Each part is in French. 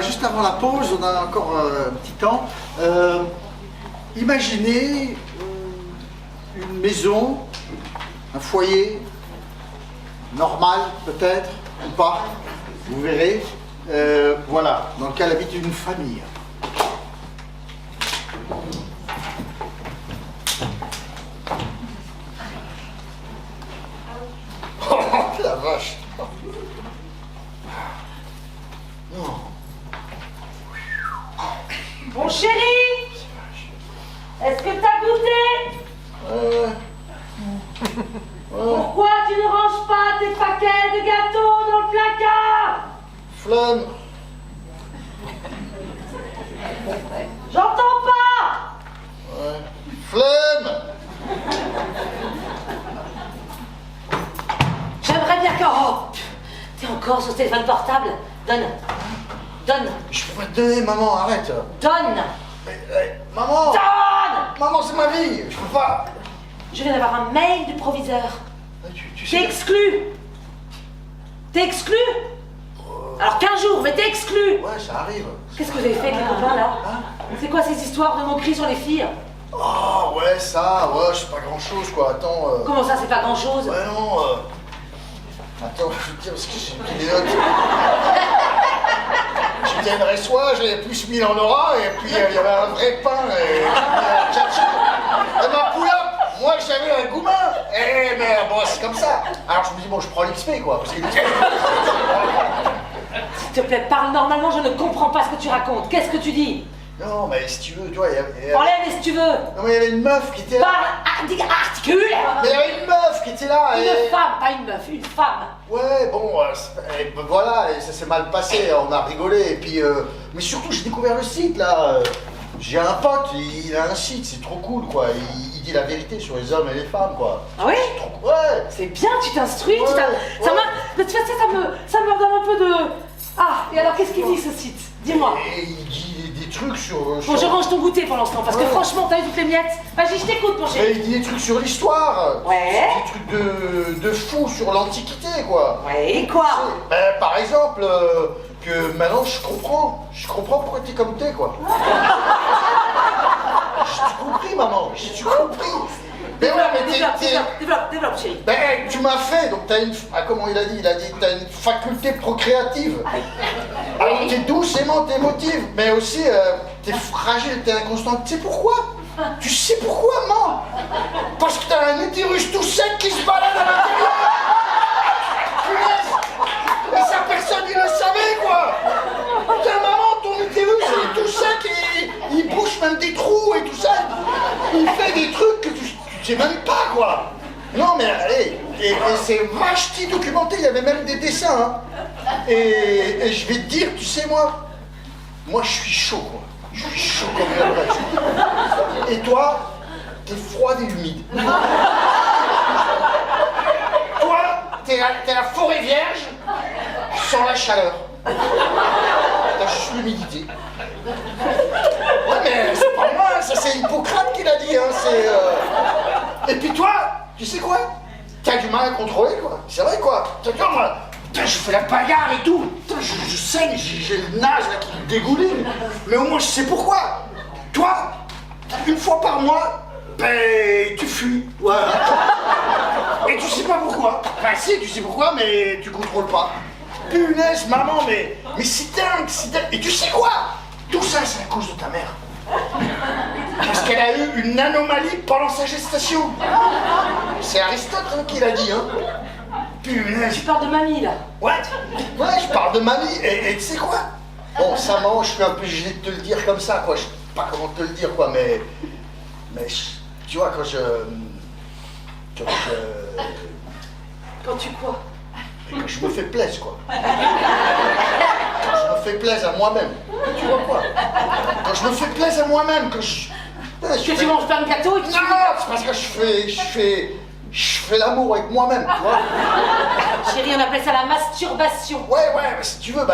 juste avant la pause, on a encore un petit temps. Imaginez une maison, un foyer, normal peut-être, ou pas, vous verrez. Voilà, dans lequel habite une famille. Oh la vache! Non. Mon chéri, est-ce que t'as goûté? Pourquoi tu ne ranges pas tes paquets de gâteaux dans le placard? Flemme. J'entends pas. Ouais. Flemme. J'aimerais bien que... Oh, t'es encore sur tes téléphone portable. Donne. Donne. Je peux pas te donner, maman, arrête. Donne. Maman. Donne. Maman, c'est ma vie. Je peux pas. Je viens d'avoir un mail du proviseur. Tu T'es sais. exclu. T'es exclu. Alors 15 jours, mais t'es exclu. Ouais, ça arrive. Qu'est-ce que vous avez fait avec les copains là? C'est quoi ces histoires de moqueries sur les filles? Oh, ouais, ça, ouais, c'est pas grand chose, quoi. Attends. Comment ça, c'est pas grand chose? Ouais, non. Attends, je veux dire, parce que j'ai pris des notes. J'étais une réçois, j'avais plus 1000 en aura, et puis il y avait un vrai pain, et ma poula, moi j'avais un goumin. Eh merde, bon, c'est comme ça. Alors je me dis, bon, je prends l'XP, quoi, parce que S'il te plaît, parle normalement, je ne comprends pas ce que tu racontes. Qu'est-ce que tu dis? non, mais si tu veux, tu vois, il y avait... Enlève si tu veux. Non, mais il y avait une meuf qui était là. Parle, articule. Mais il y avait une meuf qui était là, Une femme, pas une meuf, une femme. Ouais, bon, voilà, et ça s'est mal passé, on a rigolé, et puis... mais surtout, j'ai découvert le site, là. J'ai un pote, il a un site, c'est trop cool, quoi. Il dit la vérité sur les hommes et les femmes, quoi. Ah oui? C'est trop... Ouais. C'est bien, tu t'instruis, Ouais, ça ouais. me... Tu vois, ça me donne un peu de... Ah, et alors qu'est-ce qu'il dit ce site? Dis-moi. Et il dit des trucs sur... Bon, je range ton goûter pour l'instant, parce que franchement, t'as eu toutes les miettes. Vas-y, je t'écoute, mon Mais chéri. il dit des trucs sur l'histoire. Ouais. Des trucs de fou sur l'Antiquité, quoi. Ouais, et quoi? Ben, par exemple, que maintenant je comprends pourquoi t'es comme t'es, quoi. J'ai compris, maman, j'ai compris. Mais ouais, mais Développe, chéri. ben, tu m'as fait, donc t'as une... Ah, comment il a dit t'as une faculté procréative. Alors t'es douce, aimante, émotive, mais aussi t'es fragile, t'es inconstante. Tu sais pourquoi? Tu sais pourquoi, maman? Parce que t'as un utérus tout sec qui se balade à l'intérieur. Punaise. Et ça, personne il le savait, quoi. Putain, maman, ton utérus il est tout sec et il bouche même des trous et tout ça. Il fait des trucs que tu sais même pas, quoi. Non, mais allez, et c'est vachement documenté, il y avait même des dessins, hein. Et je vais te dire, tu sais, moi je suis chaud, quoi. Je suis chaud comme la braise. Et toi, t'es froide et humide. Toi, t'es la forêt vierge sans la chaleur. T'as juste l'humidité. Ouais, mais c'est pas moi, ça c'est Hippocrate qui l'a dit, hein, c'est... Et puis toi, tu sais quoi? T'as du mal à contrôler, quoi. C'est vrai, quoi. T'as dit, moi, putain, je fais la bagarre et tout. Putain, je saigne, j'ai le nage là qui me dégouline. Mais au moins, je sais pourquoi. Toi, une fois par mois, ben, tu fuis. Voilà. Et tu sais pas pourquoi. Enfin, si, tu sais pourquoi, mais tu contrôles pas. Punaise, maman, mais c'est dingue, c'est dingue. Et tu sais quoi? Tout ça, c'est à cause de ta mère. Parce qu'elle a eu une anomalie pendant sa gestation. C'est Aristote, hein, qui l'a dit, hein. Punaise. Tu parles de mamie, là. Ouais, je parle de mamie. Et tu sais quoi? Bon, ça, maman, je suis un peu gêné de te le dire comme ça, quoi. Je sais pas comment te le dire, quoi, mais tu vois, quand tu quoi? quand je me fais plaisir, quoi. Quand je me fais plaisir à moi-même. Tu vois quoi? Quand je me fais plaisir à moi-même, quand je... Que tu manges plein de gâteaux et que tu... Non, c'est parce que je fais l'amour avec moi-même, tu vois. Chérie, on appelle ça la masturbation. Ouais, mais si tu veux,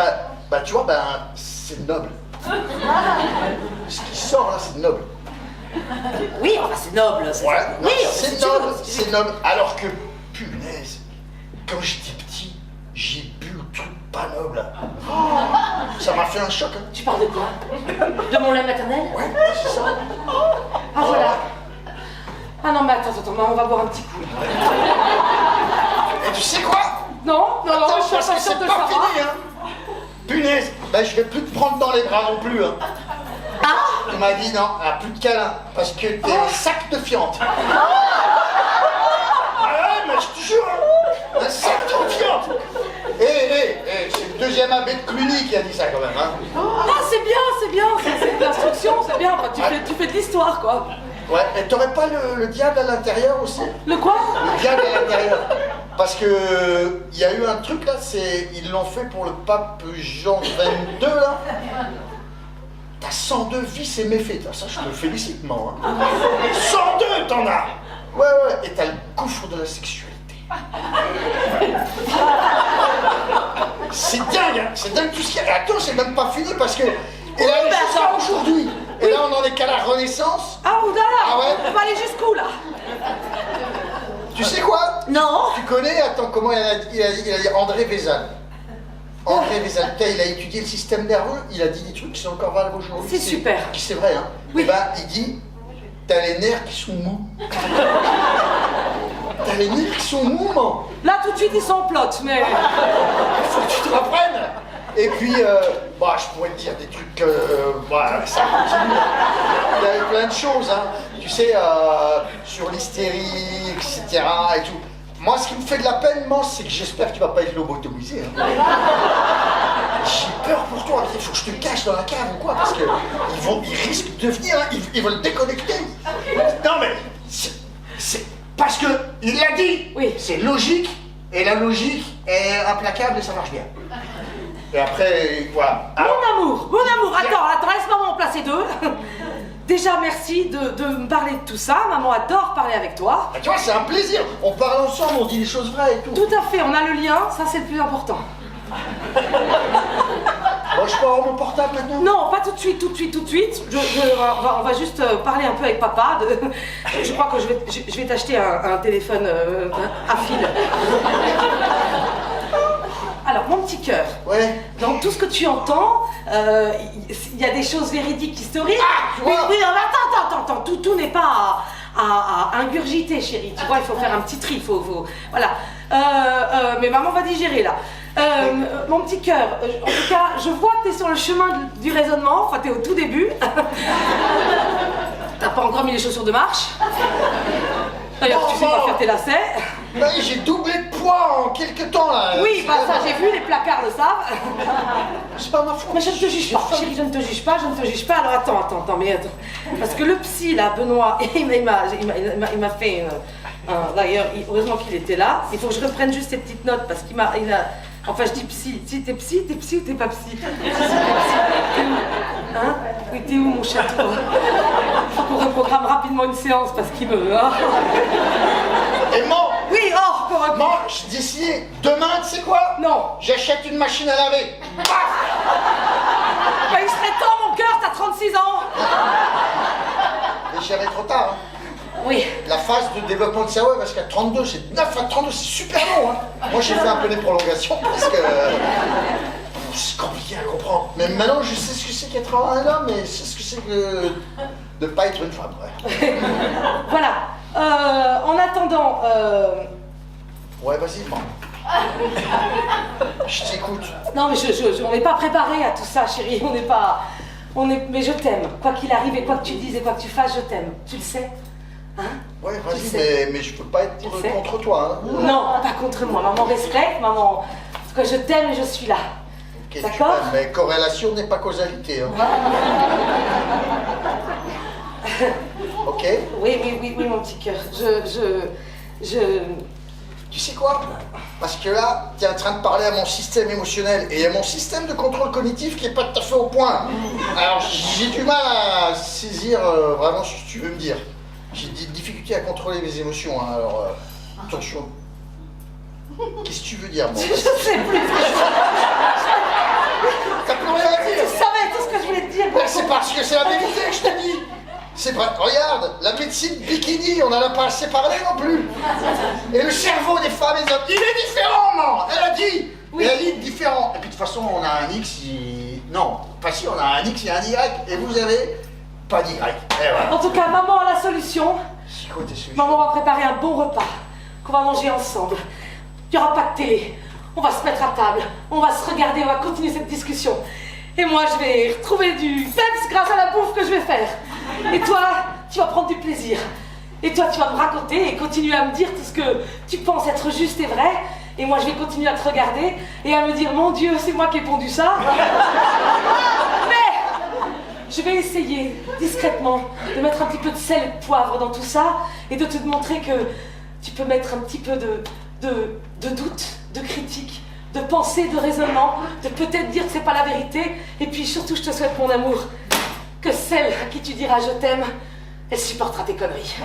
tu vois, c'est noble. Ce qui sort là, c'est noble. Oui, enfin, c'est noble. Ouais, non, oui, c'est noble, c'est noble. Alors que, punaise, quand j'étais petit, j'ai bu le truc pas noble. Oh, Ça m'a fait un choc. Hein. Tu parles de quoi? De mon lait maternel? Ouais, c'est ça. Ah voilà. Ah non mais attends, maman, on va boire un petit coup. Et tu sais quoi? Non, Attends, je suis parce que impatiente c'est de le pas savoir. fini, hein. Punaise, ben je vais plus te prendre dans les bras non plus, hein. Ah. Il m'a dit non, plus de câlin, parce que t'es un sac de fiente. Ah ouais, mais je te jure, hein, un sac de fiente. C'est le deuxième abbé de Cluny qui a dit ça quand même, hein. Ah c'est bien, c'est de l'instruction, c'est bien, enfin, tu fais de l'histoire quoi. Ouais, et t'aurais pas le diable à l'intérieur aussi? Le quoi? Le diable à l'intérieur. Parce que il y a eu un truc là, ils l'ont fait pour le pape Jean XXII là. T'as 102 vices et méfaits, ça je te félicite, moi. Hein. 102 t'en as. Ouais, et t'as le gouffre de la sexualité. C'est dingue tout ce qu'il y a. Et attends, c'est même pas fini parce que. Et là, jusqu'à aujourd'hui. Et là, on en est qu'à la Renaissance. Ah oula, Ah ouais. on va aller jusqu'où là? Tu sais quoi? Non. Tu connais, attends, comment il a dit André Vézal. André Vézal, il a étudié le système nerveux, il a dit des trucs qui sont encore valables aujourd'hui. C'est super. C'est vrai, hein? Oui. Et ben, il dit, t'as les nerfs qui sont mous. T'as les nerfs qui sont mous, man. Là tout de suite ils sont en plot, mais... Il faut que tu te reprennes. Et puis, je pourrais te dire des trucs, ça continue. Il y a plein de choses, hein. Tu sais, sur l'hystérie, etc. et tout. Moi, ce qui me fait de la peine, c'est que j'espère que tu vas pas être lobotomisé. Hein. J'ai peur pour toi. Il faut que je te cache dans la cave ou quoi, parce que ils risquent de venir, hein. Ils veulent déconnecter. Non mais, c'est parce que il l'a dit. Oui. C'est logique, et la logique est implacable et ça marche bien. Et après, voilà. Alors, Mon amour, attends, laisse-moi m'en placer deux. Déjà, merci de me parler de tout ça. Maman adore parler avec toi. tu vois, c'est un plaisir. On parle ensemble, on dit les choses vraies et tout. Tout à fait, on a le lien, ça c'est le plus important. Bon, je peux avoir mon portable maintenant? Non, pas tout de suite. On va juste parler un peu avec papa. Je crois que je vais t'acheter un téléphone à fil. Alors, mon petit cœur, Ouais. dans tout ce que tu entends, il y a des choses véridiques, historiques. Tu vois. Oui, attends, tout n'est pas à ingurgiter, chérie. Tu vois, il faut faire un petit tri, voilà. Mais maman va digérer, là. Mon petit cœur, en tout cas, je vois que tu es sur le chemin du raisonnement, enfin, tu es au tout début. T'as pas encore mis les chaussures de marche. D'ailleurs, tu sais pas faire tes lacets. Bah, j'ai doublé de poids en quelques temps là. Oui, bah ça j'ai vu, les placards le savent. C'est pas ma faute. Mais je ne te juge pas, chérie, je ne te juge pas. Alors attends. Parce que le psy là, Benoît, il m'a fait d'ailleurs, heureusement qu'il était là. Il faut que je reprenne juste ces petites notes parce enfin je dis psy. Si t'es psy ou t'es pas psy? Hein? Oui, t'es où mon chaton? Faut qu'on reprogramme rapidement une séance parce qu'il me... Et moi, Oui, moi, j'ai décidé, demain, tu sais quoi? Non. J'achète une machine à laver. Paf. Bah, il serait temps, mon cœur, t'as 36 ans. Mais j'y avais trop tard. Hein. Oui. La phase de développement de cerveau, parce qu'à 32, c'est 9 à 32, c'est super long. Hein. Moi, j'ai fait un peu des prolongations parce que c'est compliqué à comprendre. Mais maintenant, je sais ce que c'est qu'être un homme et je sais ce que c'est que de ne pas être une femme. Ouais, Voilà. En attendant... ouais, vas-y, moi. Je t'écoute. Non, mais on n'est pas préparé à tout ça, chérie. Mais je t'aime. Quoi qu'il arrive et quoi que tu dises et quoi que tu fasses, je t'aime. Tu le sais? Hein? Ouais, Tu vas-y, sais. mais je peux pas être Tu sais. contre toi. Hein. Non, pas contre moi. Maman respecte, maman... Parce que je t'aime et je suis là. Ok, D'accord. super, mais corrélation n'est pas causalité. Hein. Ok. Oui, mon petit cœur. Tu sais quoi? Parce que là, tu es en train de parler à mon système émotionnel et à mon système de contrôle cognitif qui est pas tout à fait au point. Alors, j'ai du mal à saisir vraiment ce que tu veux me dire. J'ai des difficultés à contrôler mes émotions, hein, alors attention. Qu'est-ce que tu veux dire, moi? Je sais plus. T'as plus rien à dire. Tu savais tout ce que je voulais te dire. Mais c'est parce que c'est la vérité que je te dis. C'est pas... Regarde, la médecine bikini, on n'en a pas assez parlé non plus. Et le cerveau des femmes et des hommes, il est différent, man. Elle a dit, Oui. Et elle est différente. Et puis de toute façon, on a un X, non. Enfin si, on a un X et un Y, et vous avez pas d'Y. Et voilà. En tout cas, maman a la solution. C'est quoi tes solutions? Maman va préparer un bon repas qu'on va manger ensemble. Il n'y aura pas de télé. On va se mettre à table. On va se regarder. On va continuer cette discussion. Et moi, je vais retrouver du peps grâce à la bouffe que je vais faire. Et toi, tu vas prendre du plaisir. Et toi, tu vas me raconter et continuer à me dire tout ce que tu penses être juste et vrai. Et moi, je vais continuer à te regarder et à me dire, mon Dieu, c'est moi qui ai pondu ça. Mais je vais essayer, discrètement, de mettre un petit peu de sel et de poivre dans tout ça et de te montrer que tu peux mettre un petit peu de doute, de critique, de pensée, de raisonnement, de peut-être dire que c'est pas la vérité. Et puis surtout, je te souhaite, mon amour, que celle à qui tu diras je t'aime, elle supportera tes conneries.